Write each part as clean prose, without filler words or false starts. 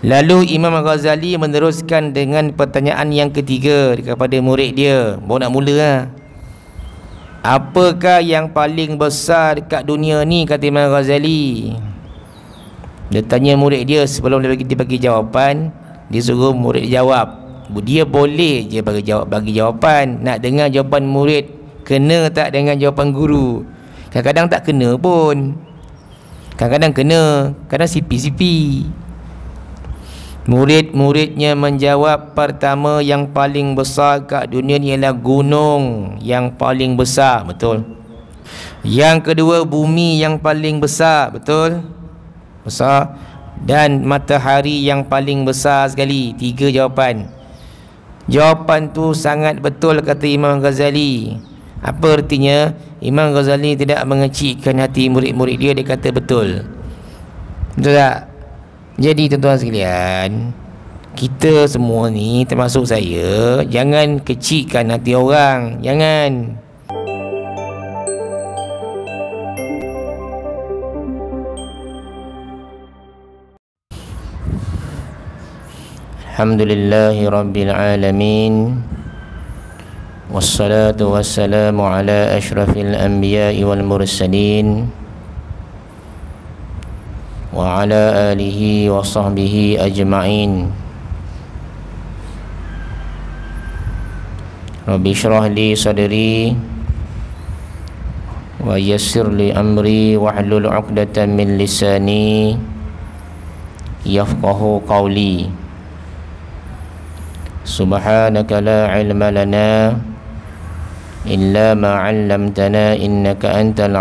Lalu Imam Ghazali meneruskan dengan pertanyaan yang ketiga kepada murid dia. Baru nak mula lah. Apakah yang paling besar dekat dunia ni, kata Imam Ghazali. Dia tanya murid dia sebelum dia bagi jawapan. Dia suruh murid jawab. Dia boleh je bagi jawapan. Nak dengar jawapan murid, kena tak dengan jawapan guru. Kadang-kadang tak kena pun, kadang-kadang kena, kadang sipi-sipi. Murid-muridnya menjawab, pertama, yang paling besar kat dunia ni ialah gunung yang paling besar. Betul. Yang kedua, bumi yang paling besar. Betul. Besar. Dan matahari yang paling besar sekali. 3 jawapan. Jawapan tu sangat betul, kata Imam Ghazali. Apa artinya? Imam Ghazali tidak mengecikkan hati murid-murid dia. Dia kata betul. Betul tak? Jadi tuan-tuan sekalian, kita semua ni, termasuk saya, jangan kecikkan hati orang. Jangan. Alhamdulillahi Rabbil Alamin. Wassalatu wassalamu ala ashrafil anbiya'i wal mursalin wa ala alihi wa sahbihi ajma'in. Rabbi syrah li sadri wa yassir li amri wahlul 'uqdatam min lisani yafqahu qawli. Subhanaka la ilma lana illa ma 'allamtana innaka antal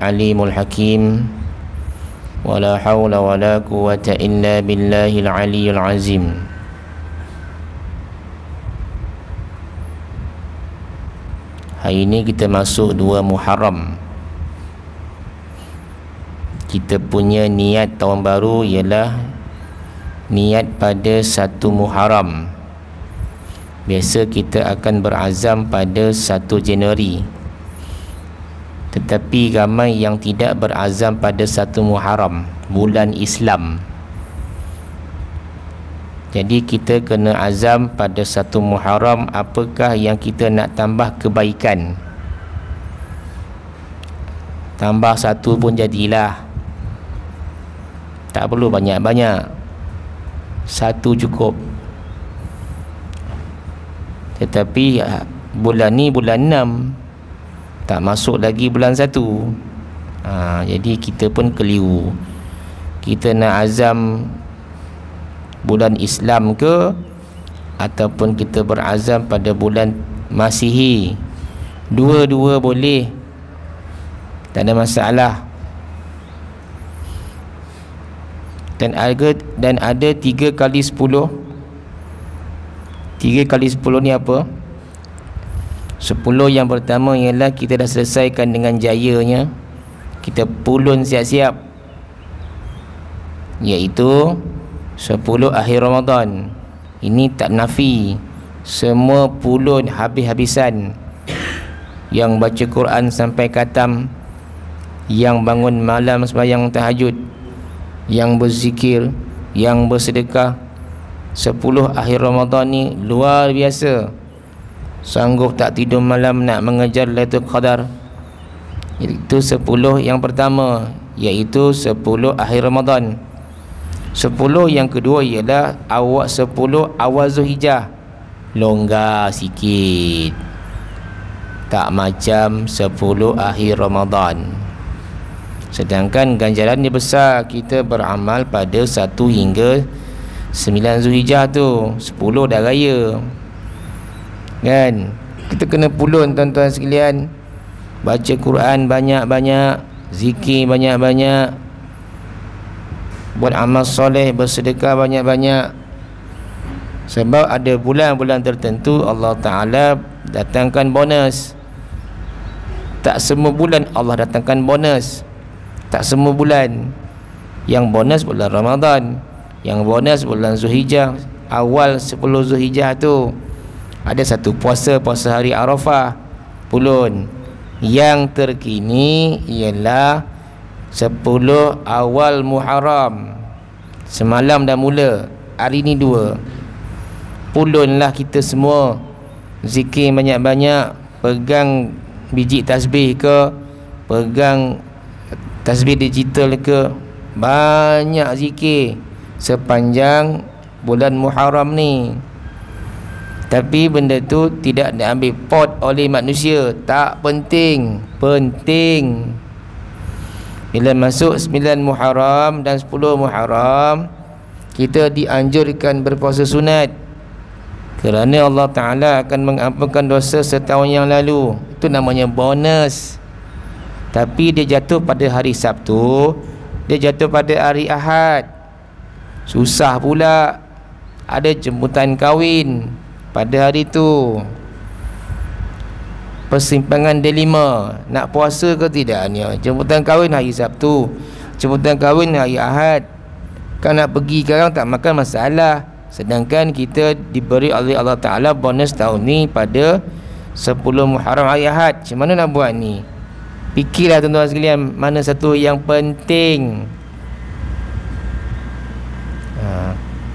alimul hakim. Wala hawla wala quwwata illa billahil aliyyil azim. Hari ini kita masuk 2 Muharram. Kita punya niat tahun baru ialah niat pada 1 Muharram. Biasa kita akan berazam pada 1 Januari. Tetapi ramai yang tidak berazam pada 1 Muharram, bulan Islam. Jadi kita kena azam pada 1 Muharram apakah yang kita nak tambah kebaikan. Tambah 1 pun jadilah. Tak perlu banyak-banyak. 1 cukup. Tetapi bulan ni bulan 6, tak masuk lagi bulan 1. Jadi kita pun keliru. Kita nak azam bulan Islam ke, ataupun kita berazam pada bulan Masihi. Dua-dua boleh, tak ada masalah. Dan ada 3 kali 10. 3 kali 10 ni apa? 10 yang pertama ialah kita dah selesaikan dengan jayanya. Kita pulun siap-siap, iaitu 10 akhir Ramadan. Ini tak nafi, semua pulun habis-habisan. Yang baca Quran sampai khatam, yang bangun malam sembahyang tahajud, yang berzikir, yang bersedekah. 10 akhir Ramadan ni luar biasa. Sanggup tak tidur malam nak mengejar Lailatul Qadar. Itu 10 yang pertama, iaitu 10 akhir Ramadan. 10 yang kedua ialah 10 awal Zulhijjah. Longgar sikit, tak macam 10 akhir Ramadan. Sedangkan ganjaran dia besar. Kita beramal pada 1 hingga 9 Zulhijjah tu, 10 dah raya kan. Kita kena pulun tuan-tuan sekalian. Baca Quran banyak-banyak, zikir banyak-banyak, buat amal soleh, bersedekah banyak-banyak. Sebab ada bulan-bulan tertentu Allah Ta'ala datangkan bonus. Tak semua bulan Allah datangkan bonus. Tak semua bulan. Yang bonus bulan Ramadan, yang bonus bulan Zulhijjah. Awal 10 Zulhijjah tu ada 1 puasa hari Arafah, pulun. Yang terkini ialah 10 awal Muharram. Semalam dah mula. hari ni 2. Pulunlah kita semua zikir banyak-banyak, pegang biji tasbih ke, pegang tasbih digital ke, banyak zikir sepanjang bulan Muharram ni. Tapi benda tu tidak diambil pot oleh manusia. Tak penting. Penting bila masuk 9 Muharram dan 10 Muharram, kita dianjurkan berpuasa sunat, kerana Allah Ta'ala akan mengampunkan dosa setahun yang lalu. Itu namanya bonus. Tapi dia jatuh pada hari Sabtu, dia jatuh pada hari Ahad. Susah pula. Ada jemputan kahwin pada hari tu, persimpangan dilema, nak puasa ke tidak ni. Jemputan kahwin hari Sabtu, jemputan kahwin hari Ahad. Kan nak pergi sekarang tak makan masalah, sedangkan kita diberi oleh Allah Ta'ala bonus tahun ni pada 10 Muharram hari Ahad. Macam mana nak buat ni? Fikirlah tuan-tuan sekalian, mana satu yang penting.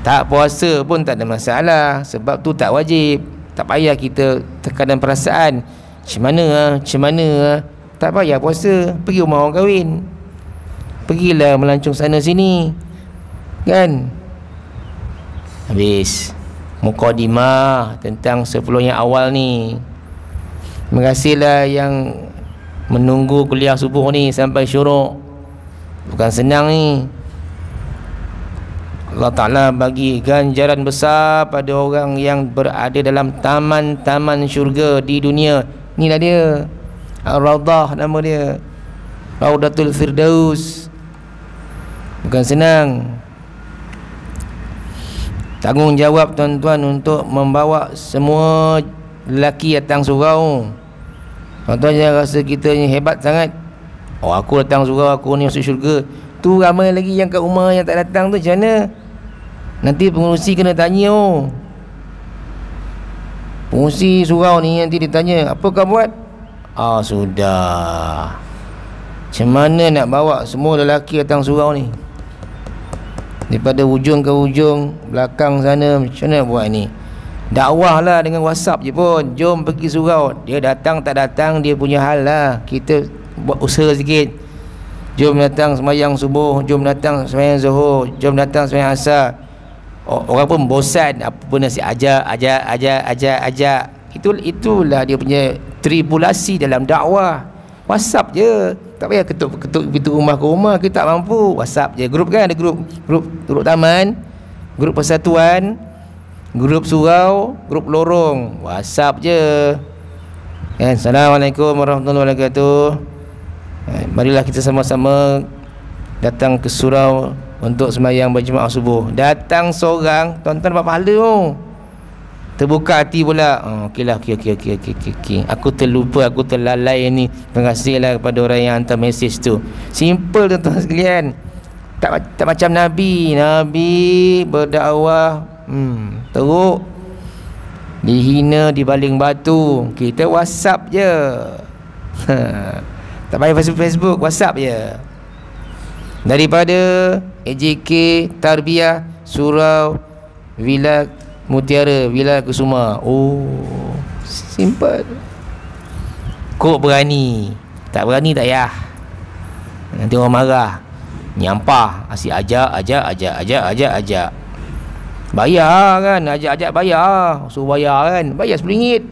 Tak puasa pun tak ada masalah, sebab tu tak wajib. Tak payah kita tekanan perasaan. Macam mana tak payah puasa. Pergi rumah orang kahwin, pergilah melancong sana sini, kan? Habis mukadimah tentang 10 yang awal ni. Terima kasihlah yang menunggu kuliah subuh ni sampai syuruk. Bukan senang ni. Allah Ta'ala bagi ganjaran besar pada orang yang berada dalam taman-taman syurga di dunia. Inilah dia, Ar-Rawdah nama dia, Raudatul Firdaus. Bukan senang. Tanggungjawab tuan-tuan untuk membawa semua lelaki datang surau. Tuan-tuan jangan rasa kita ni hebat sangat. Oh, aku datang surau, aku ni masuk syurga. Tu ramai lagi yang kat rumah yang tak datang tu, macam mana? Nanti pengurusi kena tanya. Pengurusi surau ni nanti ditanya, apa kau buat? Sudah. Macam mana nak bawa semua lelaki datang surau ni? Daripada ujung ke ujung, belakang sana, macam mana buat ni? Dakwah lah dengan WhatsApp je pun. Jom pergi surau. Dia datang tak datang, dia punya hal lah. Kita buat usaha sikit. Jom datang sembahyang subuh, jom datang sembahyang zuhur, jom datang sembahyang asar. Orang pun bosan, apa pun nasi ajak. Itulah dia punya tribulasi dalam dakwah. WhatsApp je. Tak payah ketuk pintu rumah ke rumah, kita tak mampu. WhatsApp je. Grup kan ada grup taman, grup persatuan, grup surau, grup lorong. WhatsApp je. Assalamualaikum warahmatullahi wabarakatuh. Marilah kita sama-sama datang ke surau untuk sembahyang berjemaah subuh. Datang seorang, tuan-tuan dapat pahala tu. Terbuka hati pula. Okeylah, okey. Aku terlupa, aku terlalai ni. Terima kasihlah kepada orang yang hantar mesej tu. Simple tuan-tuan sekalian. Tak macam Nabi berdakwah teruk, dihina, dibaling batu. Kita WhatsApp je. Tak payah Facebook, WhatsApp je. Daripada AJK Tarbiyah Surau Villa Mutiara, Villa Kusuma. Simple. Kok berani, tak berani tak payah. Nanti orang marah, nyampah, asyik ajak. Bayar kan, ajak bayar. Suruh bayar kan, bayar RM10.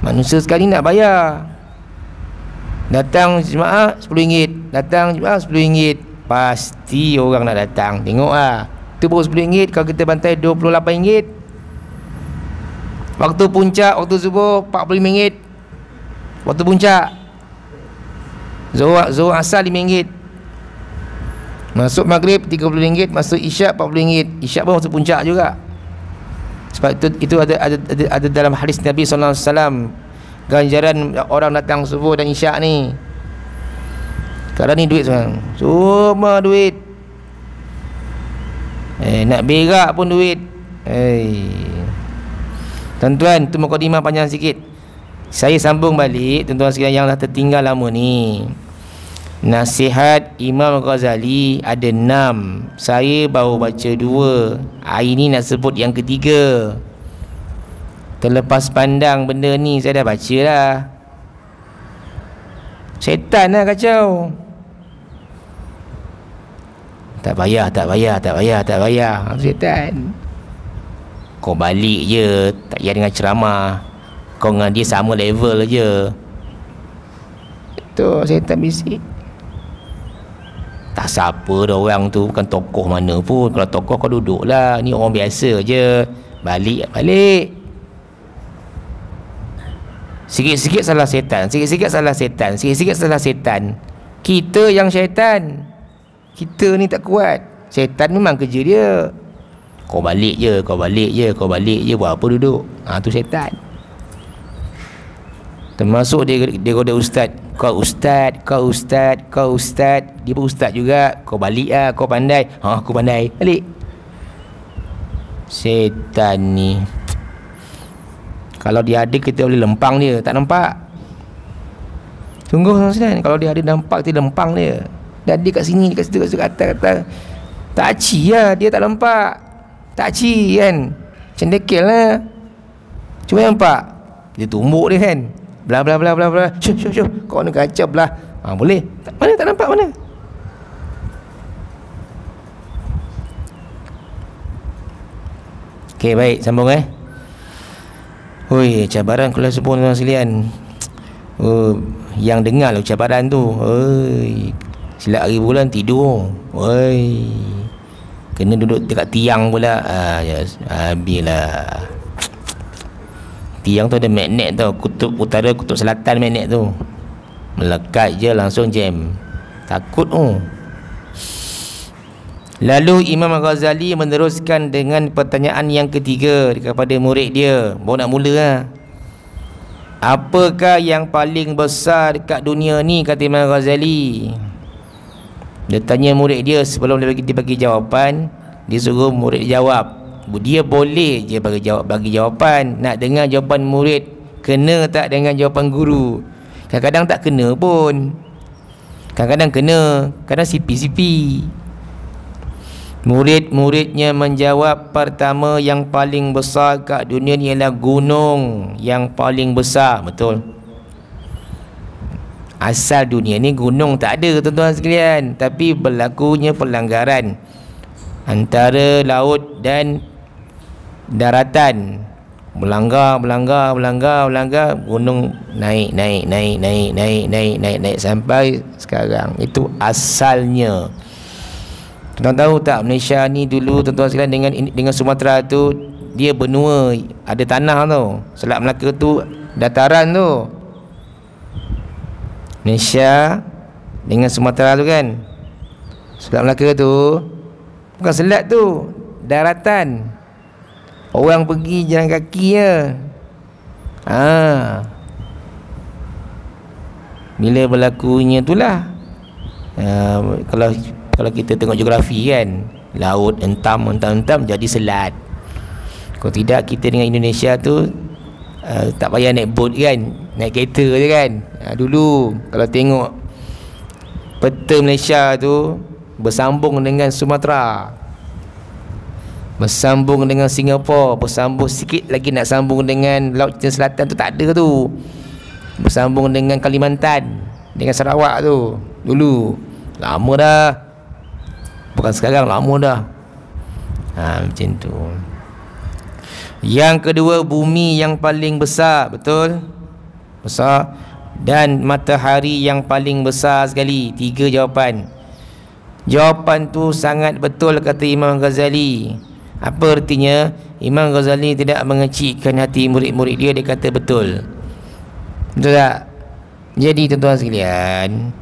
Manusia sekali nak bayar. Datang jemaah RM10, datang jemaah RM10. Pasti orang nak datang. Tengok lah, itu baru RM10. Kalau kita bantai RM28. Waktu puncak, waktu subuh RM45. Waktu puncak Zuhur asar RM5. Masuk maghrib RM30. Masuk isyak RM40. Isyak pun waktu puncak juga. Sebab itu ada dalam hadis Nabi SAW, ganjaran orang datang subuh dan isyak ni. Sekarang ni duit sekarang, semua duit. Nak berak pun duit. Tuan-tuan, tu mukadimah panjang sikit. Saya sambung balik tuan-tuan sekalian yang dah tertinggal lama ni. Nasihat Imam Ghazali ada 6. Saya baru baca 2. Hari ni nak sebut yang ketiga. Terlepas pandang benda ni saya dah baca lah. Syaitan lah kacau. Tak payah. Syaitan. Kau balik je, tak payah dengan ceramah. Kau dengan dia sama level je. Itu syaitan bisik. Tak siapa dah orang tu, bukan tokoh mana pun. Kalau tokoh kau duduk lah. Ni orang biasa je. Balik. Sikit-sikit salah setan. Sikit-sikit salah setan. Kita yang syaitan. Kita ni tak kuat. Syaitan memang kerja dia. Kau balik je. Buat apa duduk? Tu syaitan. Termasuk dia kata ustaz. Kau ustaz. Dia pun ustaz juga. Kau balik lah. Kau pandai. Aku pandai. Balik. Syaitan ni. Kalau dia ada, kita boleh lempang dia. Tak nampak. Sungguh tuan-tuan. Kalau dia ada nampak, kita lempang dia. Dan dia kat sini, kat situ, kat atas. Tak aci lah. Dia tak nampak. Tak aci kan. Cendekil lah. Cuma nampak. Dia tumbuk dia kan. Bla. Syuh. Kau nak kacau belah. Boleh. Mana tak nampak mana. Okey, baik. Sambung Oi, cabaran kalau sebut tuan sekalian. Yang dengar lah cabaran tu. Oi. Silap hari bulan tidur. Oi. Kena duduk dekat tiang pula. Habislah. Tiang tu ada magnet tau. Kutub utara, kutub selatan magnet tu. Melekat je langsung jam. Takut Lalu Imam Ghazali meneruskan dengan pertanyaan yang ketiga kepada murid dia. Baru nak mula lah. Apakah yang paling besar dekat dunia ni, kata Imam Ghazali. Dia tanya murid dia sebelum dia bagi jawapan. Dia suruh murid jawab. Dia boleh je bagi jawapan. Nak dengar jawapan murid. Kena tak dengan jawapan guru? Kadang-kadang tak kena pun. Kadang-kadang kena. Kadang sipi-sipi. Murid-muridnya menjawab, pertama yang paling besar kat dunia ni ialah gunung yang paling besar. Betul. Asal dunia ni gunung tak ada tuan-tuan sekalian. Tapi berlakunya pelanggaran antara laut dan daratan. Melanggar gunung naik sampai sekarang. Itu asalnya. Tuan tahu tak, Malaysia ni dulu tuan-tuan sekalian dengan Sumatera tu, dia benua, ada tanah tu. Selat Melaka tu dataran tu. Malaysia dengan Sumatera tu kan. Selat Melaka tu bukan selat tu, daratan. Orang pergi jalan kaki je. Bila berlakunya itulah. Kalau kita tengok geografi kan, laut entam jadi selat. Kalau tidak, kita dengan Indonesia tu tak payah naik boat kan, naik kereta je kan. Dulu kalau tengok peta Malaysia tu bersambung dengan Sumatera, bersambung dengan Singapura, bersambung sikit lagi nak sambung dengan Laut Cina Selatan tu tak ada tu. Bersambung dengan Kalimantan, dengan Sarawak tu. Dulu lama dah. Bukan sekarang, lama dah. Macam tu. Yang kedua, bumi yang paling besar. Betul? Besar. Dan matahari yang paling besar sekali. 3 jawapan. Jawapan tu sangat betul, kata Imam Ghazali. Apa artinya? Imam Ghazali tidak mengecikkan hati murid-murid dia. Dia kata betul. Betul tak? Jadi tuan-tuan sekalian,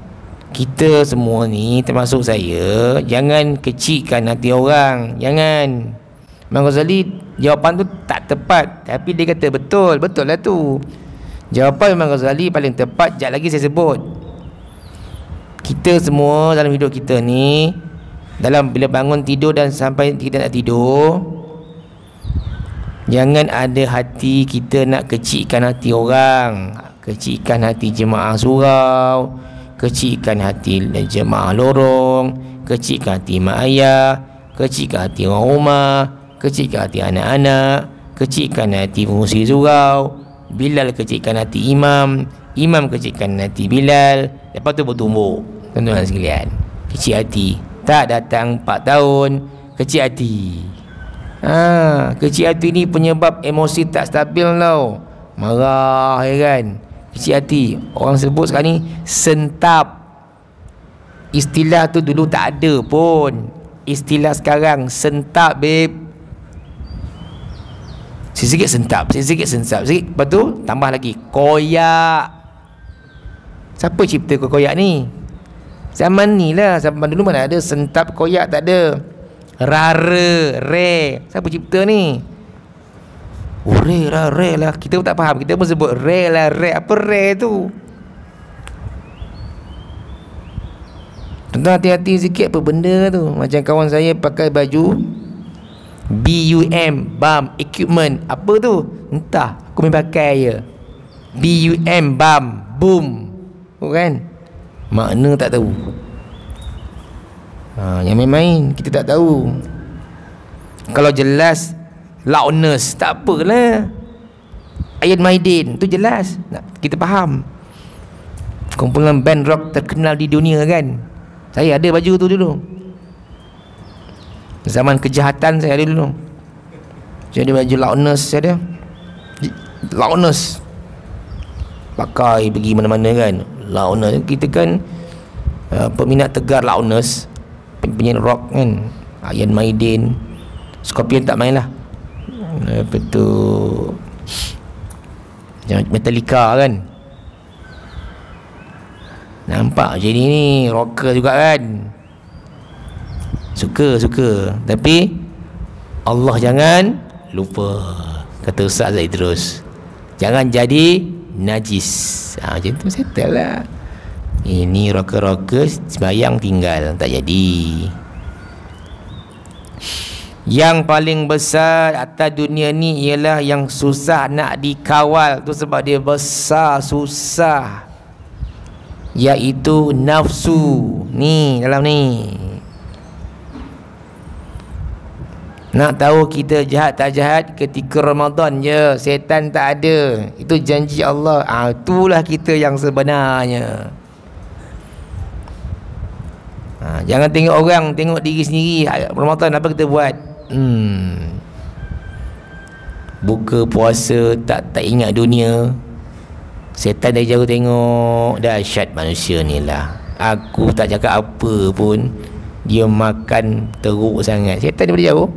kita semua ni, termasuk saya, jangan kecikkan hati orang. Jangan. Imam Ghazali jawapan tu tak tepat, tapi dia kata betul. Betul lah tu. Jawapan Imam Ghazali paling tepat. Sekejap lagi saya sebut. Kita semua dalam hidup kita ni, dalam bila bangun tidur dan sampai kita nak tidur, jangan ada hati kita nak kecikkan hati orang. Kecikkan hati jemaah surau, kecilkan hati jemaah lorong, kecilkan hati mak ayah, kecilkan hati orang rumah, kecilkan hati anak-anak, kecilkan hati pengurusi surau. Bilal kecilkan hati imam, imam kecilkan hati Bilal. Lepas tu bertumbuk. Tuan-tuan sekalian, kecil hati. Tak datang 4 tahun, kecil hati. Kecil hati ni penyebab emosi tak stabil tau. Marah, ya kan. Kecil hati. Orang sebut sekarang ni sentap. Istilah tu dulu tak ada pun. Istilah sekarang sentap, babe. Sikit sentap, sikit. Lepas tu tambah lagi koyak. Siapa cipta koyak ni? Zaman ni lah. Zaman dulu mana ada sentap koyak, tak ada. Rara, re. Siapa cipta ni? Re lah. Kita pun tak faham. Kita pun sebut re lah, re. Apa re tu? Tuan-tuan hati-hati sikit apa benda tu. Macam kawan saya pakai baju BUM, BAM, equipment. Apa tu? Entah, aku main pakai je. BUM, BAM, boom. Kan? Makna tak tahu. Yang main-main kita tak tahu. Kalau jelas loudness, tak apalah. Iron Maiden tu jelas, kita faham. Kumpulan band rock terkenal di dunia kan. Saya ada baju tu dulu. Zaman kejahatan saya ada dulu. Saya ada baju loudness, saya ada loudness. Pakai pergi mana-mana kan. Loudness, kita kan peminat tegar loudness, penyanyi rock kan. Iron Maiden, Scorpion tak main lah. Apa tu, Metallica kan. Nampak macam ni rocker juga kan. Suka. Tapi Allah jangan lupa. Kata Ustaz Zaid terus, jangan jadi najis. Macam tu settle lah. Ini rocker sembahyang tinggal, tak jadi. Yang paling besar atas dunia ni ialah yang susah nak dikawal. Tu sebab dia besar, susah, iaitu nafsu. Ni dalam ni. Nak tahu kita jahat tak jahat ketika Ramadan je. Setan tak ada. Itu janji Allah. Itulah kita yang sebenarnya. Jangan tengok orang, tengok diri sendiri. Ramadan apa kita buat? Buka puasa tak ingat dunia. Setan dari jauh tengok. Dahsyat manusia ni lah. Aku tak cakap apa pun, dia makan teruk sangat. Setan daripada jauh.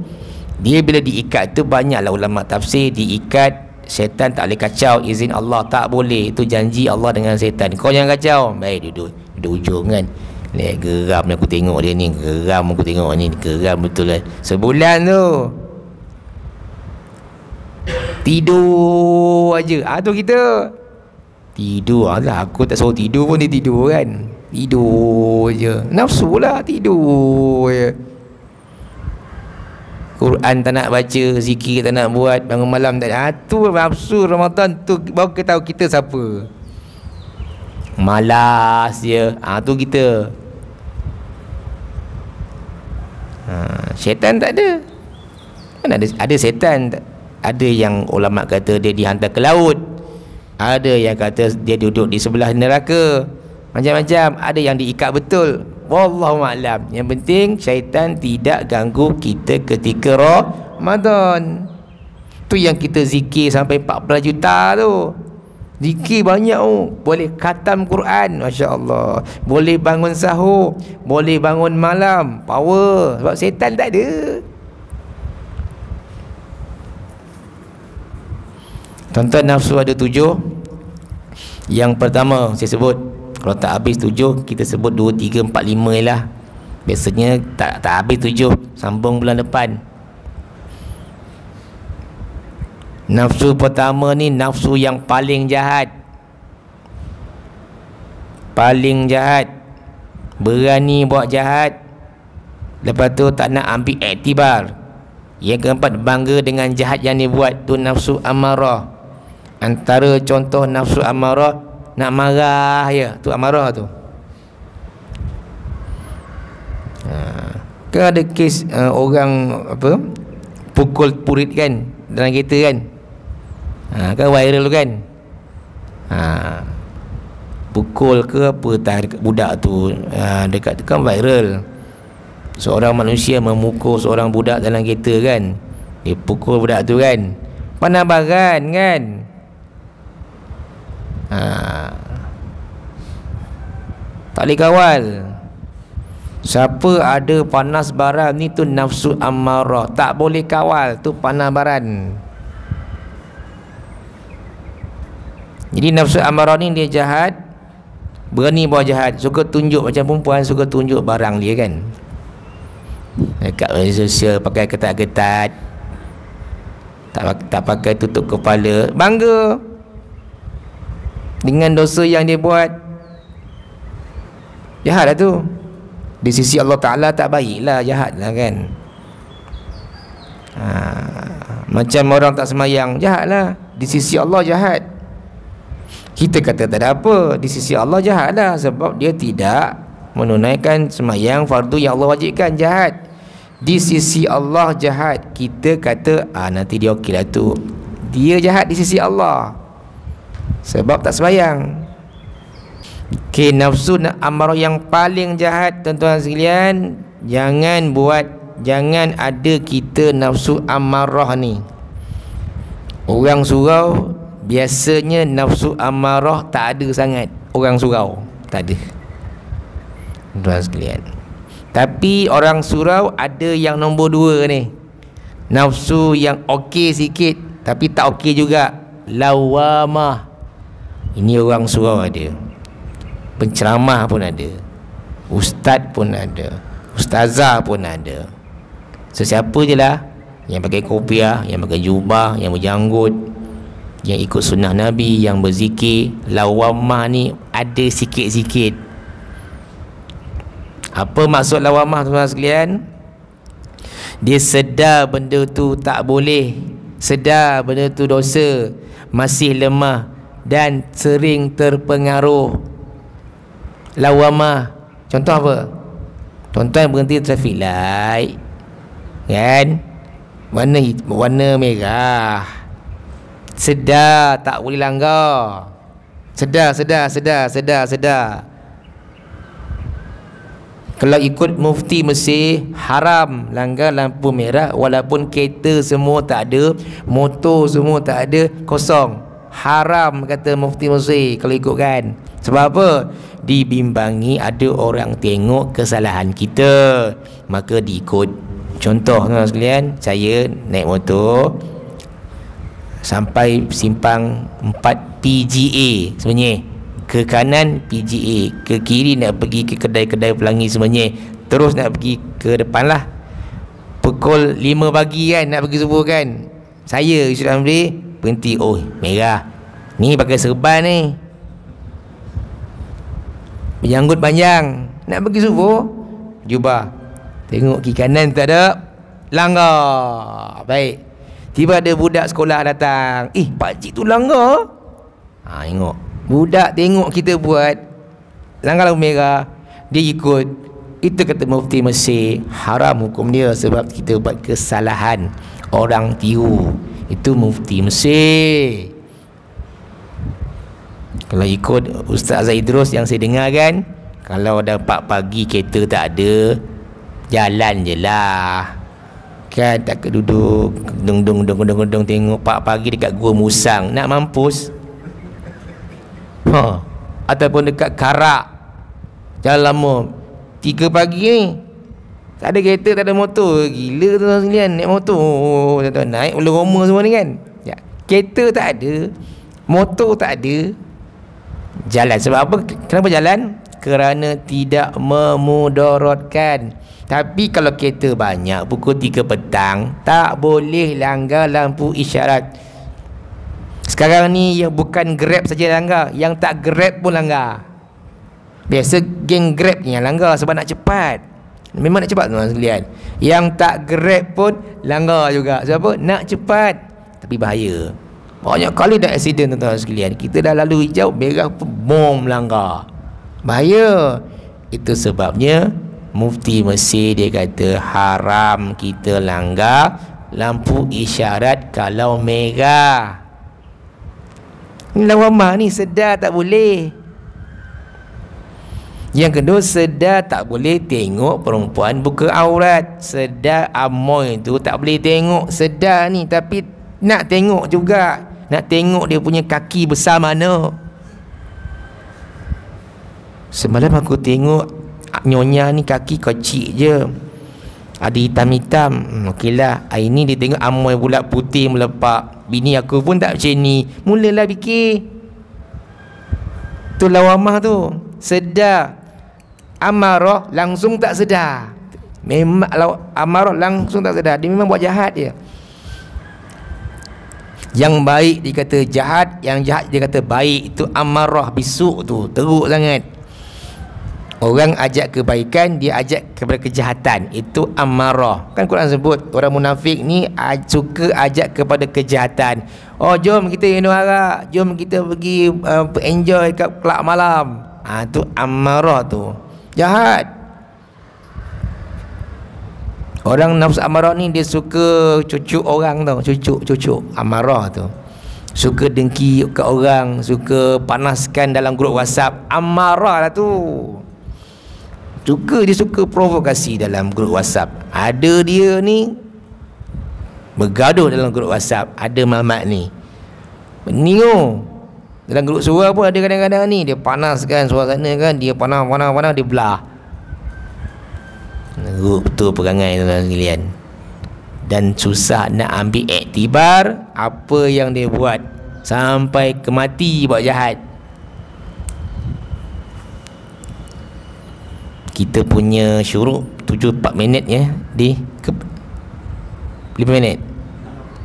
Dia bila diikat tu, banyaklah ulama tafsir diikat. Setan tak boleh kacau, izin Allah tak boleh. Itu janji Allah dengan setan. Kau jangan kacau. Baik, duduk ujung kan. Geram aku tengok dia ni. Geram aku tengok ni. Geram betul lah. Sebulan tu tidur aja. Tu kita tidur lah. Aku tak suruh tidur pun dia tidur kan. Tidur je. Nafsu lah, tidur je. Quran tak nak baca, zikir tak nak buat, bangun malam tak nak. Tu nafsu Ramadan tu. Baru kita tahu kita siapa. Malas je. Tu kita. Syaitan tak ada. Kan ada setan. Ada yang ulama kata dia dihantar ke laut. Ada yang kata dia duduk di sebelah neraka. Macam-macam. Ada yang diikat betul. Wallahualam. Yang penting syaitan tidak ganggu kita ketika Ramadan. Tu yang kita zikir sampai 14 juta tu. Zikir banyak tu. Boleh khatam Quran, Masya Allah. Boleh bangun sahur, boleh bangun malam. Power. Sebab syaitan tak ada. Tuan-tuan, nafsu ada 7. Yang pertama saya sebut, kalau tak habis 7, kita sebut 2, 3, 4, 5 lah. Biasanya tak habis 7, sambung bulan depan. Nafsu pertama ni nafsu yang paling jahat. Paling jahat. Berani buat jahat. Lepas tu tak nak ambil iktibar. Yang keempat, bangga dengan jahat yang dia buat. Tu nafsu amarah. Antara contoh nafsu amarah, nak marah je. Tu amarah tu. Kan ada kes orang apa pukul purit kan dalam kereta kan. Kan viral kan. Pukul ke apa dekat budak tu, dekat kan viral. Seorang manusia memukul seorang budak dalam kereta kan. Dia pukul budak tu kan. Panabaran kan. Tak boleh kawal. Siapa ada panas baran ni tu nafsu ammarah, tak boleh kawal, tu panas baran. Jadi nafsu ammarah ni dia jahat, berani buat jahat, suka tunjuk macam perempuan, suka tunjuk barang dia kan. Dekat media sosial pakai ketat-ketat, tak pakai tutup kepala, bangga dengan dosa yang dia buat. Jahat lah tu. Di sisi Allah Ta'ala tak baiklah, jahatlah kan. Macam orang tak semayang, jahatlah. Di sisi Allah jahat. Kita kata tak ada apa, di sisi Allah jahatlah, sebab dia tidak menunaikan semayang fardu yang Allah wajibkan, jahat. Di sisi Allah jahat. Kita kata nanti dia okey lah tu. Dia jahat di sisi Allah sebab tak semayang. Okay, nafsu amarah yang paling jahat tuan-tuan sekalian, jangan ada kita nafsu amarah ni. Orang surau biasanya nafsu amarah tak ada sangat. Orang surau tak ada, tuan-tuan sekalian. Tapi orang surau ada yang nombor 2 ni, nafsu yang okey sikit tapi tak okey juga, lawamah. Ini orang surau ada. Penceramah pun ada, ustaz pun ada, ustazah pun ada. Sesiapa je lah yang pakai kopiah, yang pakai jubah, yang berjanggut, yang ikut sunnah Nabi, yang berzikir, lawamah ni ada sikit-sikit. Apa maksud lawamah tuan-tuan sekalian? Dia sedar benda tu tak boleh, sedar benda tu dosa, masih lemah dan sering terpengaruh. Lawamah contoh apa? Tuan-tuan berhenti traffic light kan, warna merah, sedar tak boleh langgar, sedar. Kalau ikut mufti Mesir, haram langgar lampu merah walaupun kereta semua tak ada, motor semua tak ada, kosong. Haram kata mufti Mesir kalau ikutkan. Sebab apa? Dibimbangi ada orang tengok kesalahan kita, maka diikut. Contoh tuan sekalian, saya naik motor sampai simpang 4 PGA sebenarnya, ke kanan PGA, ke kiri nak pergi ke kedai-kedai pelangi sebenarnya, terus nak pergi ke depan lah. Pukul 5 pagi kan, nak pergi subuh kan, saya Yusuf Amri berhenti. Oh merah ni, pakai serban ni, berjanggut panjang, nak pergi subuh, jubah, tengok kiri kanan tak ada, langgar. Baik, tiba ada budak sekolah datang, pakcik tu langgar. Tengok budak tengok kita buat langgar lampu merah, dia ikut. Itu kata mufti Mesir, haram hukum dia sebab kita buat kesalahan, orang tiru. Itu mufti Mesir. Kalau ikut Ustaz Zaidrus yang saya dengar kan, kalau dah 4 pagi kereta tak ada, jalan je lah kan, tak duduk gedung tengok 4 pagi dekat Gua Musang, nak mampus. Ataupun dekat Karak, jalan lama 3 pagi ni, tak ada kereta, tak ada motor. Gila tuan-tuan sekalian, naik motor, naik Ulu Roma semua ni kan ya. Kereta tak ada, motor tak ada, jalan. Sebab apa? Kenapa jalan? Kerana tidak memudaratkan. Tapi kalau kereta banyak, pukul 3 petang tak boleh langgar lampu isyarat. Sekarang ni yang bukan Grab saja langgar, yang tak Grab pun langgar. Biasa geng Grab ni yang langgar sebab nak cepat. Memang nak cepat tuan-tuan sekalian. Yang tak Grab pun langgar juga. Sebab apa? Nak cepat. Tapi bahaya. Banyak kali dah accident tuan-tuan sekalian. Kita dah lalu hijau, merah pun bom langgar. Bahaya. Itu sebabnya Mufti Mesir dia kata haram kita langgar lampu isyarat kalau merah. Lawamah ni sedar tak boleh. Yang kedua, sedar tak boleh tengok perempuan buka aurat. Sedar amoy tu tak boleh tengok sedar ni, tapi nak tengok juga. Nak tengok dia punya kaki besar mana. Semalam aku tengok nyonya ni kaki kecil je, ada hitam-hitam. Okeylah, hari ni dia tengok amoy pula putih melepak. Bini aku pun tak macam ni. Mulalah fikir. Tu lawamah tu. Sedar. Amarah langsung tak sedar. Memang amarah langsung tak sedar. Dia memang buat jahat je. Yang baik dia kata jahat, yang jahat dia kata baik. Itu amarah, bisuk tu. Teruk sangat. Orang ajak kebaikan, dia ajak kepada kejahatan. Itu amarah. Kan Quran sebut orang munafik ni suka ajak kepada kejahatan. Oh, jom kita minum arak, jom kita pergi enjoy kat kelab malam. Tu amarah tu. Jahat. Orang nafsu amarah ni dia suka cucuk orang tau. Cucuk amarah tu. Suka dengki ke orang, suka panaskan dalam grup WhatsApp. Amarah lah tu. Dia suka provokasi dalam grup WhatsApp. Ada dia ni bergaduh dalam grup WhatsApp. Ada mamat ni Menio dalam grup suara pun ada kadang-kadang ni. Dia panaskan suasana kan. Dia panas, dia belah. Betul perangai tuan-tuan sekalian. Dan susah nak ambil iktibar apa yang dia buat. Sampai ke mati buat jahat. Kita punya syuruk 4 minit ya. 5 minit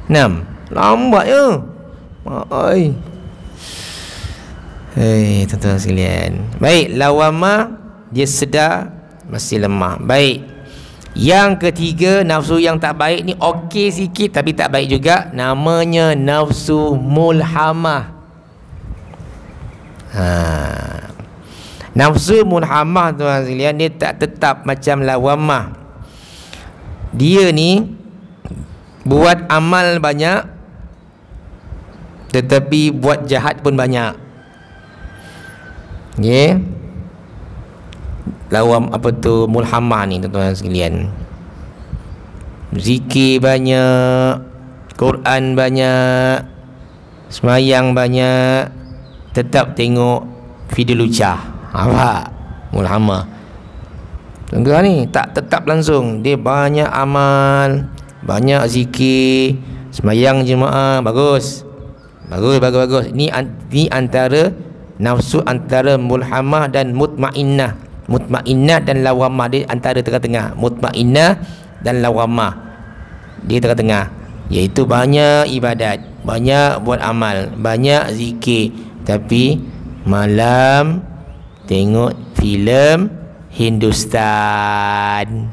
6. Lambat je. Hei tuan-tuan sekalian. Baik, lawamah dia sedar masih lemah. Baik. Yang ketiga, nafsu yang tak baik ni okey sikit tapi tak baik juga. Namanya nafsu mulhamah. Nafsu mulhamah tuan sekalian, dia tak tetap macam lawamah. Dia ni buat amal banyak tetapi buat jahat pun banyak. Okay? Lawam apa tu mulhamah ni tuan-tuan sekalian. Zikir banyak, Quran banyak, semayang banyak, tetap tengok video lucah. Apa? Mulhamah. Tuan-tuan ni tak tetap langsung. Dia banyak amal, banyak zikir, semayang jemaah, bagus. Ni antara nafsu antara mulhamah dan mutmainnah. Mutmainnah dan lawamah, dia antara tengah-tengah. Mutmainnah dan lawamah, dia tengah-tengah. Iaitu banyak ibadat, banyak buat amal, banyak zikir, tapi malam tengok filem Hindustan.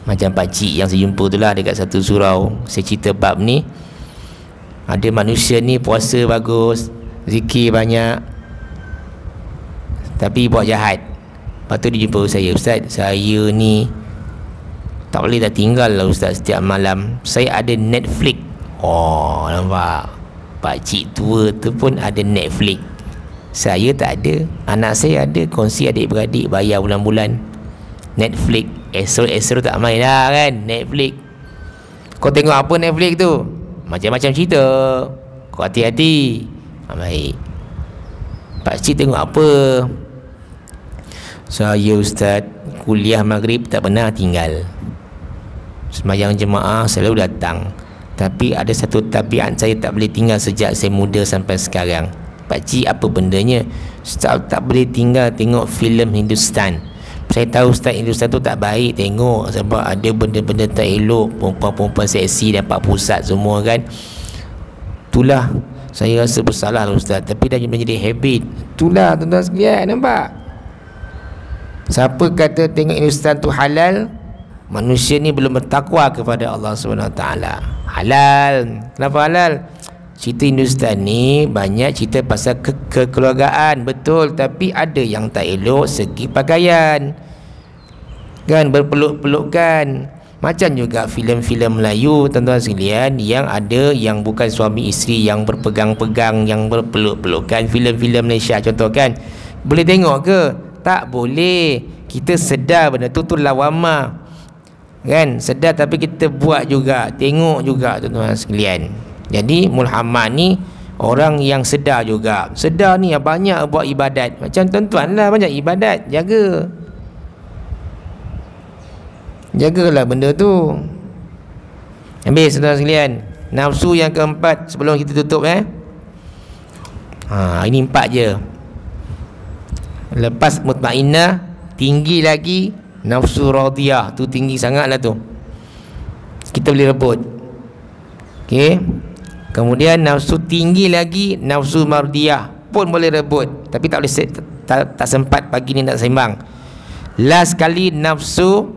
Macam pakcik yang saya jumpa tu lah dekat satu surau. Saya cerita bab ni. Ada manusia ni puasa bagus, zikir banyak, tapi buat jahat. Lepas tu dia jumpa saya, Ustaz, saya ni tak boleh dah tinggal lah Ustaz. Setiap malam saya ada Netflix. Oh, nampak? Pakcik tua tu pun ada Netflix. Saya tak ada. Anak saya ada, kongsi adik-beradik, bayar bulan-bulan Netflix. Esok tak main lah kan Netflix. Kau tengok apa Netflix tu? Macam-macam cerita. Kau hati-hati. Baik. Pakcik tengok apa? Saya Ustaz, kuliah maghrib tak pernah tinggal. Semayang jemaah selalu datang. Tapi ada satu tabiat saya tak boleh tinggal sejak saya muda sampai sekarang. Pakcik, apa bendanya? Ustaz tak boleh tinggal tengok filem Hindustan. Saya tahu Ustaz, Hindustan tu tak baik tengok, sebab ada benda-benda tak elok, perempuan-perempuan seksi dan pak pusat semua kan. Itulah saya rasa bersalah lah Ustaz, tapi dah menjadi habit. Itulah tuan-tuan sekalian, nampak? Siapa kata tengok Hindustan tu halal? Manusia ni belum bertakwa kepada Allah SWT. Halal. Kenapa halal? cerita Hindustan ni banyak cerita pasal kekeluargaan, betul, tapi ada yang tak elok segi pakaian, kan, berpeluk-pelukan. Macam juga filem-filem Melayu, tuan-tuan sekalian, yang ada yang bukan suami isteri, yang berpegang-pegang, yang berpeluk-pelukan. Filem-filem Malaysia contoh, kan, boleh tengok ke? Tak boleh. Kita sedar benda tu lawamah, kan, sedar, tapi kita buat juga, tengok juga, tuan-tuan sekalian. Jadi mulhamah ni orang yang sedar juga. Sedar ni banyak buat ibadat. Macam tuan-tuan lah, banyak ibadat. Jagalah benda tu. Habis, tuan-tuan sekalian. Nafsu yang keempat sebelum kita tutup, ini 4 je. Lepas mutmainnah, tinggi lagi nafsu radiyah. Tu tinggi sangat lah tu, kita boleh rebut. Okey. Kemudian nafsu tinggi lagi nafsu mardiyah pun boleh rebut, tapi tak boleh tak sempat pagi ni nak sembang. Last kali nafsu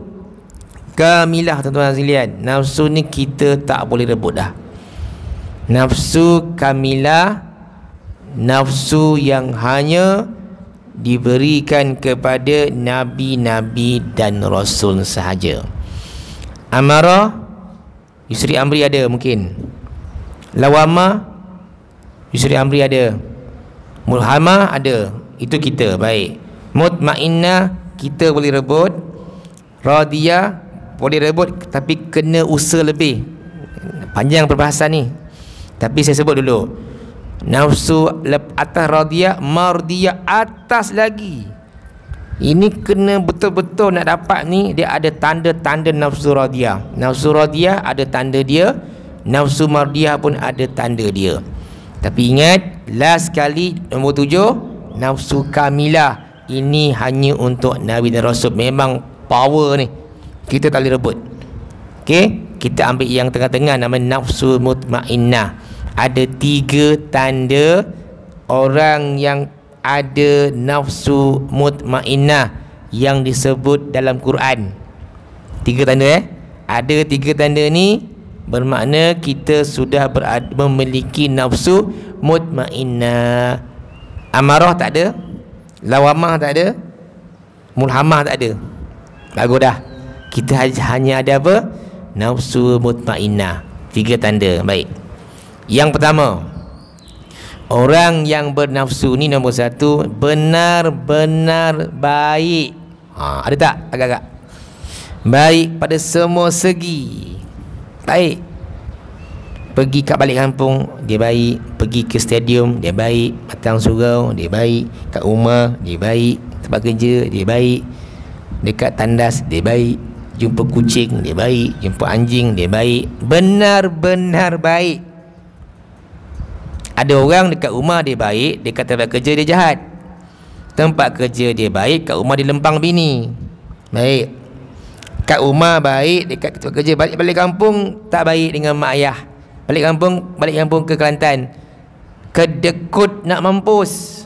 kamilah, tuan-tuan sekalian. Nafsu ni kita tak boleh rebut dah. Nafsu kamilah, nafsu yang hanya diberikan kepada nabi-nabi dan rasul sahaja. Amarah, Yusri Amri ada mungkin. Lawamah, Yusri Amri ada. Mulhamah ada. Itu kita, baik. Mutmainnah kita boleh rebut. Radiyah boleh rebut, tapi kena usaha lebih. Panjang perbahasan ni, tapi saya sebut dulu. Nafsu atas radiyah, mardiyah atas lagi. Ini kena betul-betul nak dapat ni, dia ada tanda-tanda nafsu radiyah. Nafsu radiyah ada tanda dia, nafsu mardiyah pun ada tanda dia. Tapi ingat, last kali nombor 7, nafsu kamilah. Ini hanya untuk Nabi dan Rasul. Memang power ni, kita tak boleh rebut. Okey, kita ambil yang tengah-tengah, nama nafsu mutmainnah. Ada 3 tanda orang yang ada nafsu mutmainnah yang disebut dalam Quran. 3 tanda, ada 3 tanda ni, bermakna kita sudah memiliki nafsu mutmainnah. Amarah tak ada, lawamah tak ada, mulhamah tak ada. Bagus dah. Kita hanya ada apa? Nafsu mutmainnah. 3 tanda. Baik. Yang pertama, orang yang bernafsu ni, nombor 1, benar-benar baik. Ada tak agak-agak? Baik pada semua segi. Baik. Pergi kat balik kampung, dia baik. Pergi ke stadium, dia baik. Matang surau, dia baik. Kat rumah, dia baik. Tempat kerja, dia baik. Dekat tandas, dia baik. Jumpa kucing, dia baik. Jumpa anjing, dia baik. Benar-benar baik. Ada orang dekat rumah dia baik, dekat tempat kerja dia jahat. Tempat kerja dia baik, kat rumah dia lempang bini. Baik. Kat rumah baik, dekat tempat kerja baik. Balik kampung tak baik dengan mak ayah. Balik kampung ke Kelantan, kedekut nak mampus.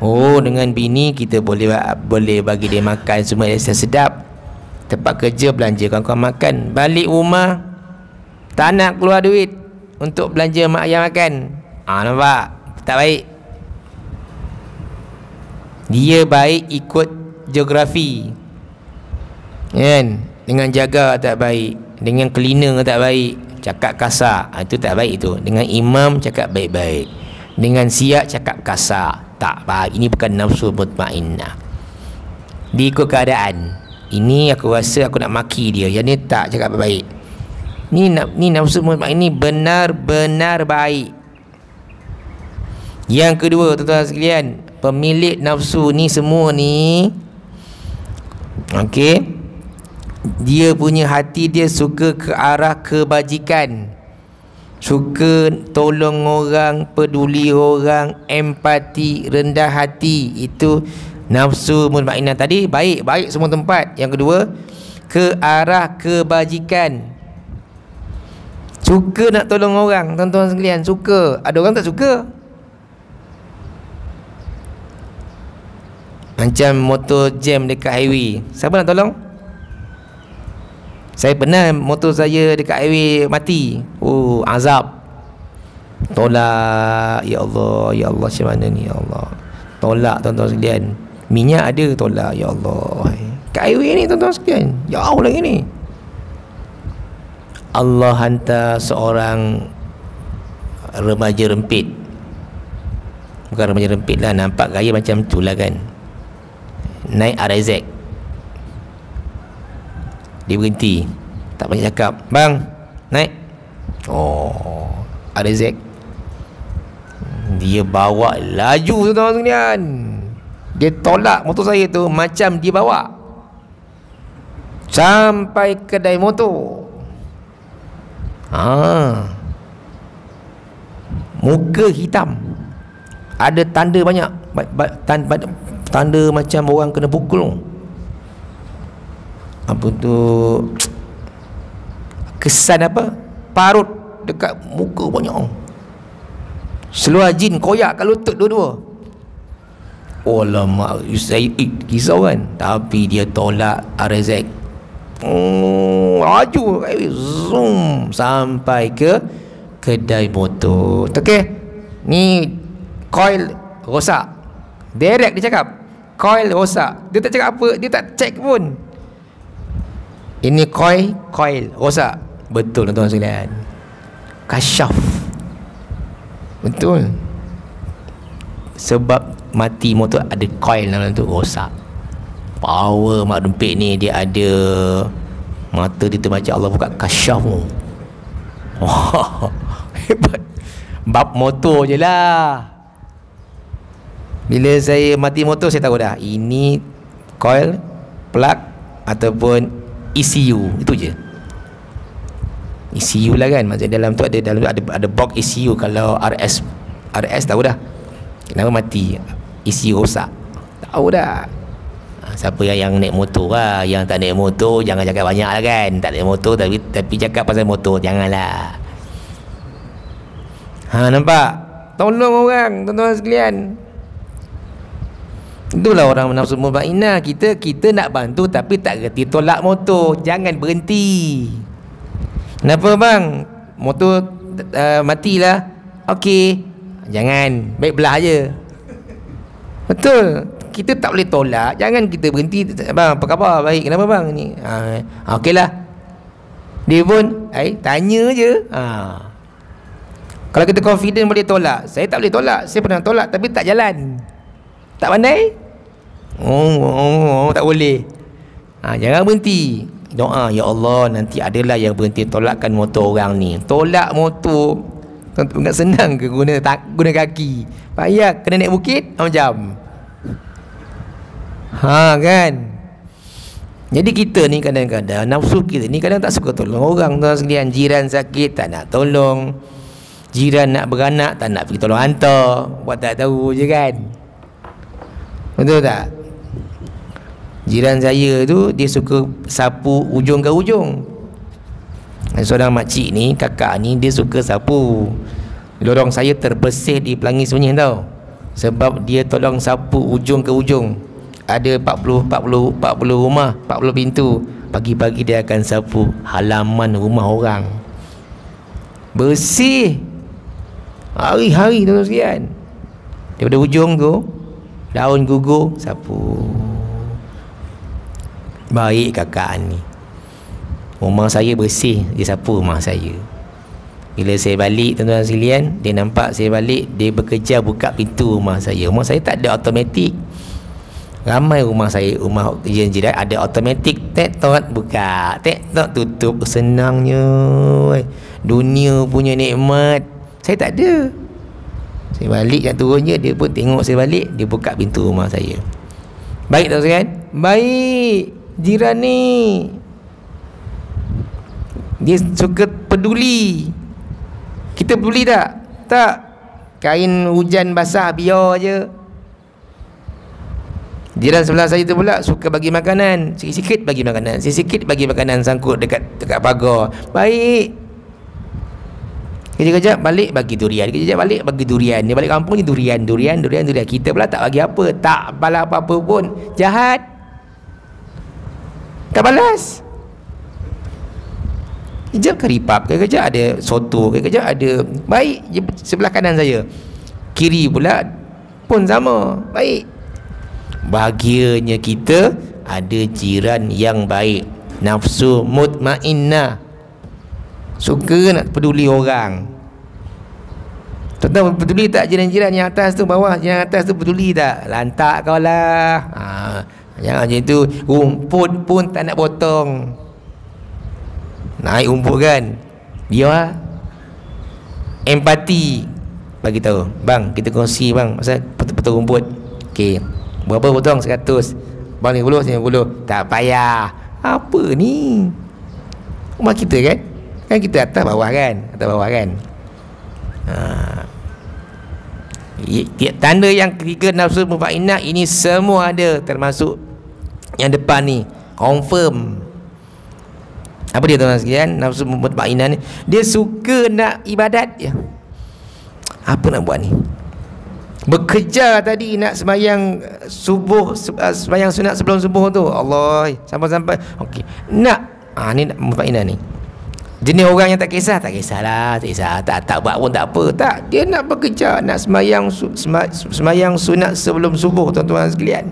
Oh, dengan bini kita boleh bagi dia makan semua yang sedap. Tempat kerja belanja kawan-kawan makan. Balik rumah tak nak keluar duit untuk belanja mak ayah makan. Nampak? Tak baik. Dia baik ikut geografi, kan? Dengan jaga tak baik, dengan cleaner tak baik, cakap kasar, itu tak baik itu. Dengan imam cakap baik-baik, dengan siap cakap kasar, tak baik. Ini bukan nafsu mutmainnah. Dia ikut keadaan. Ini aku rasa aku nak maki dia, yang ni tak cakap baik. Ni nafsu mutmainnah, ini benar-benar baik. Yang kedua, tuan-tuan sekalian, pemilik nafsu ni semua ni, okey, dia punya hati dia suka ke arah kebajikan, suka tolong orang, peduli orang, empati, rendah hati. Itu nafsu mutmainnah. Tadi baik semua tempat. Yang kedua, ke arah kebajikan, suka nak tolong orang. Tuan-tuan sekalian, suka. Ada orang tak suka. Macam motor jam dekat highway, siapa nak tolong? Saya pernah motor saya dekat highway mati. Oh, azab. Tolak, ya Allah, ya Allah, macam mana ni, ya Allah. Tolak tuan-tuan sekalian. Minyak ada, tolak, ya Allah. Kat highway ni tuan-tuan sekalian, jauh lagi ni. Allah hantar seorang remaja rempit. Bukan remaja rempit lah, nampak gaya macam tu lah kan. Naik RZ. Dia berhenti, tak banyak cakap, bang, naik. Oh, RZ. Dia bawa laju tuan-tuan sekalian. Dia tolak motor saya tu macam dia bawa sampai kedai motor. Muka hitam, ada tanda banyak, tanda macam orang kena pukul. Apa tu, kesan apa, parut dekat muka banyak. Seluar jin koyak kat lutut dua-dua. Oh lama, saya kisau kan. Tapi dia tolak RZ. Laju, zoom sampai ke kedai motor. Okey, ni coil rosak. Direct dia cakap, coil rosak. Dia tak cakap apa, dia tak check pun. Ini coil rosak. Betul tuan-tuan sekalian. Kasyaf. Betul. Sebab mati motor ada coil dalam tu, rosak. Power mak rempit ni, dia ada mata dia tu macam Allah buka kasyaf tu. Wah, hebat. Bab motor je lah. Bila saya mati motor, saya tahu dah ini coil, plug ataupun ECU. Itu je. ECU lah kan, maksudnya dalam tu ada box ECU. Kalau RS tahu dah kenapa mati, ECU rosak, tahu dah. Siapa yang naik motor lah. Yang tak naik motor jangan cakap banyak lah kan. Tak naik motor tapi cakap pasal motor, janganlah. Nampak? Tolong orang, tuan-tuan sekalian. Itulah orang nafsu mutmainnah. Kita nak bantu tapi tak reti tolak motor. Jangan berhenti. Kenapa bang? Motor matilah. Okey, jangan, baik belah je. Betul. Kita tak boleh tolak. Jangan kita berhenti. Bang, apa khabar? Baik. Kenapa bang ni? Okeylah. Dia pun tanya je. Kalau kita confident boleh tolak. Saya tak boleh tolak. Saya pernah tolak tapi tak jalan. Tak pandai. Tak boleh. Jangan berhenti. Doa, ya Allah, nanti adalah yang berhenti tolakkan motor orang ni. Tolak motor enggak senang ke guna kaki? Payah kena naik bukit macam. Kan. Jadi kita ni kadang-kadang nafsu kita ni kadang tak suka tolong orang, tuan sekalian. Jiran sakit tak nak tolong. Jiran nak beranak tak nak pergi tolong hantar. Buat tak tahu je kan. Betul tak? Jiran saya tu dia suka sapu ujung ke ujung. Seorang makcik ni, kakak ni, dia suka sapu. Lorong saya terbersih di Pelangi Sunyi tau. Sebab dia tolong sapu ujung ke ujung. Ada 40 rumah, 40 pintu. Pagi-pagi dia akan sapu halaman rumah orang. Bersih hari-hari tuan-tuan sekalian. Daripada ujung tu, daun gugur, sapu. Baik kakak ni. Rumah saya bersih, dia sapu rumah saya. Bila saya balik tuan-tuan sekalian, dia nampak saya balik, dia bekerja buka pintu rumah saya. Rumah saya tak ada automatik. Ramai rumah saya, rumah jiran ada automatik. Tek-tok buka, tek-tok tutup. Senangnya dunia punya nikmat. Saya tak ada. Saya balik kat turunnya, dia pun tengok saya balik, dia buka pintu rumah saya. Baik tak sekalian? Baik. Jiran ni dia suka peduli. Kita peduli tak? Tak. Kain hujan basah biar je. Jiran sebelah saya tu pula suka bagi makanan. Sikit-sikit bagi makanan, sikit-sikit bagi makanan, sangkut dekat pagar. Baik. Kejap-kejap balik bagi durian, kejap balik bagi durian. Dia balik kampung ni durian. Kita pula tak bagi apa, tak balas apa-apa pun. Jahat. Tak balas. Kejap karipap, kejap ada soto, kejap ada baik je sebelah kanan saya, kiri pula pun sama baik. Bahagianya kita ada jiran yang baik, nafsu mutmainnah, suka nak peduli orang. Tuan-tuan peduli tak jiran-jiran yang atas tu, bawah yang atas tu peduli tak? Lantak kau lah. Jangan macam tu. Rumput pun tak nak potong. Naik rumput kan, biar empati. Bagi tahu, bang, kita kongsi bang pasal potong rumput. Okey, berapa potong? 100. Bang 50, 50. Tak payah. Apa ni? Rumah kita kan? Kan kita atas bawah kan? Atas bawah kan? Tanda yang ketiga nafsu mutmainnah ini semua ada, termasuk yang depan ni. Confirm. Apa dia tuan-tuan sekalian? Nafsu mutmainnah ni, dia suka nak ibadat je. Apa nak buat ni? Bekerja tadi nak sembahyang subuh, sembahyang sunat sebelum subuh tu, Allah, sampai-sampai okey. Nak ni mutmainnah ni. Jenis orang yang tak kisahlah, tak buat pun tak apa. Tak, dia nak bekerja, nak sembahyang sunat sebelum subuh, tuan-tuan sekalian.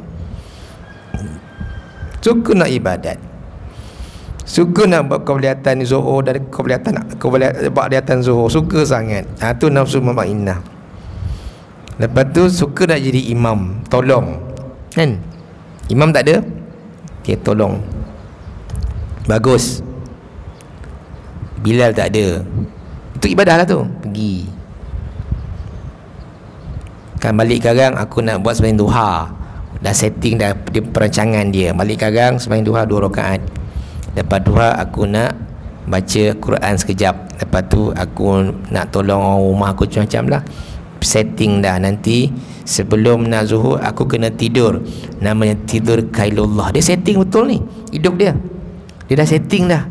Suka nak ibadat, suka nak buat kegiatan zuhur dan kegiatan zuhur, suka sangat. Tu nafsu mutmainnah. Lepas tu suka nak jadi imam, tolong kan? Imam tak ada, dia tolong. Bagus. Bilal tak ada, itu ibadah lah tu. Pergi kan, balik sekarang aku nak buat sembahyang duha, dah setting dah di perancangan dia. Balik sekarang sembahyang duha 2 rakaat. Lepas duha aku nak baca Quran sekejap. Lepas tu aku nak tolong orang rumah aku macam-macam lah. Setting dah, nanti sebelum nak zuhur aku kena tidur, namanya tidur kailullah. Dia setting betul ni hidup dia. Dia dah setting dah.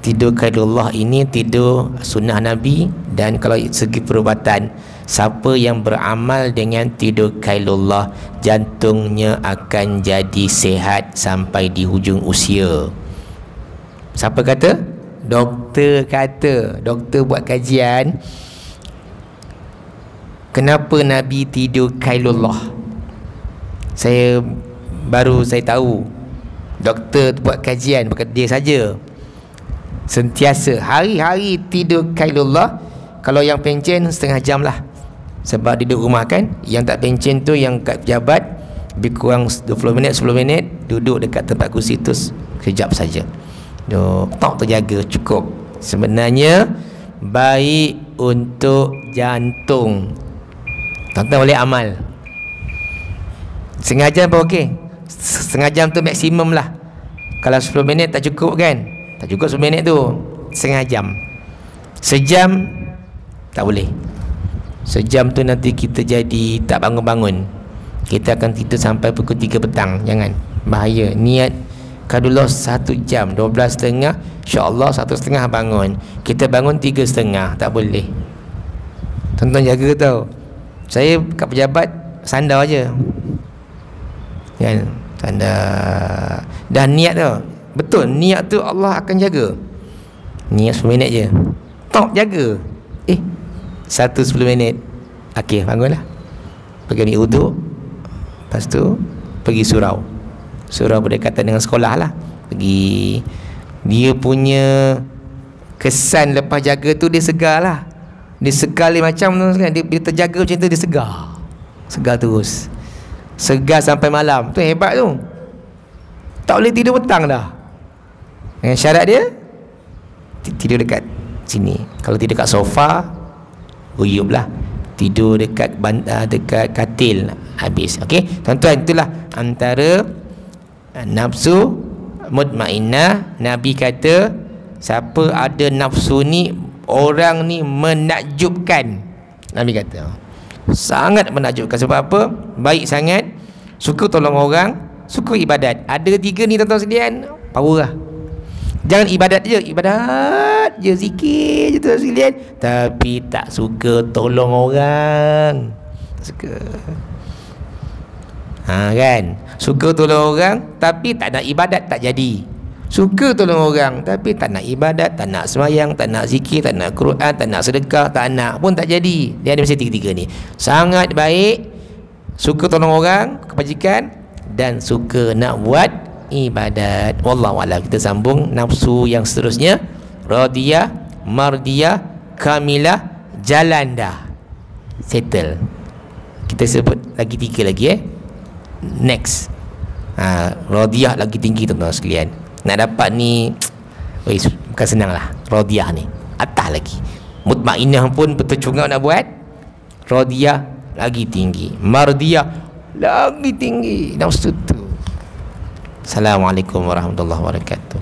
Tidur kailullah ini tidur sunnah Nabi. Dan kalau segi perubatan, siapa yang beramal dengan tidur kailullah, jantungnya akan jadi sehat sampai di hujung usia. Siapa kata? Doktor kata. Doktor buat kajian, kenapa Nabi tidur kailullah. Saya tahu. Doktor buat kajian, bukan dia saja, sentiasa hari-hari tidur kailullah. Kalau yang pencen setengah jam lah, sebab duduk rumah kan. Yang tak pencen tu, yang kat pejabat, lebih kurang 20 minit 10 minit duduk dekat tempat kursi tu sekejap saja. Tak terjaga cukup. Sebenarnya baik untuk jantung. Tuan-tuan boleh amal. Setengah jam pun okey. Setengah jam tu maksimum lah. Kalau 10 minit tak cukup kan? Tak cukup 10 minit tu, setengah jam. Sejam tak boleh. Sejam tu nanti kita jadi tak bangun-bangun. Kita akan tidur sampai pukul 3 petang. Jangan, bahaya. Niat kadullah 1 jam, 12.30, insyaAllah 1.30 bangun. Kita bangun 3.30, tak boleh. Tuan-tuan jaga tau. Saya kat pejabat sandar je kan, sandar. Dah niat tau. Betul, niat tu Allah akan jaga. Niat 10 minit je, tak jaga. 10 minit. Okey, bangunlah, pergi ambil uduk. Lepas tu pergi surau. Surau berdekatan dengan sekolah lah. Pergi. Dia punya kesan lepas jaga tu, dia segar lah. Dia segar macam tu kan. Dia terjaga macam tu, dia segar. Segar terus. Segar sampai malam. Tu hebat tu. Tak boleh tidur petang dah. Dengan syarat dia tidur dekat sini. Kalau tidur dekat sofa, uyub lah. Tidur dekat dekat katil, habis. Okey, tuan-tuan, itulah antara nafsu mutmainnah. Nabi kata, siapa ada nafsu ni, orang ni menakjubkan. Nabi kata sangat menakjubkan. Sebab apa? Baik sangat, suka tolong orang, suka ibadat. Ada 3 ni tuan-tuan sekalian, power lah. Jangan ibadat je, zikir je tuan sekalian, tapi tak suka tolong orang. Suka kan? Suka tolong orang tapi tak nak ibadat, tak jadi. Suka tolong orang tapi tak nak ibadat, tak nak sembahyang, tak nak zikir, tak nak Quran, tak nak sedekah, tak nak pun tak jadi. Dia ada mesti tiga-tiga ni. Sangat baik, suka tolong orang, kebajikan, dan suka nak buat ibadat. Wallahu a'lam. Kita sambung nafsu yang seterusnya. Radiyah, mardiyah, kamilah, jalanda. Settle. Kita sebut lagi tiga lagi next. Radiyah lagi tinggi tuan-tuan sekalian. Nak dapat ni bukan senang lah. Radiyah ni atas lagi. Mutmainah pun betul cungak nak buat. Radiyah lagi tinggi, mardiyah lagi tinggi. Nafsu tu. Assalamualaikum warahmatullahi wabarakatuh.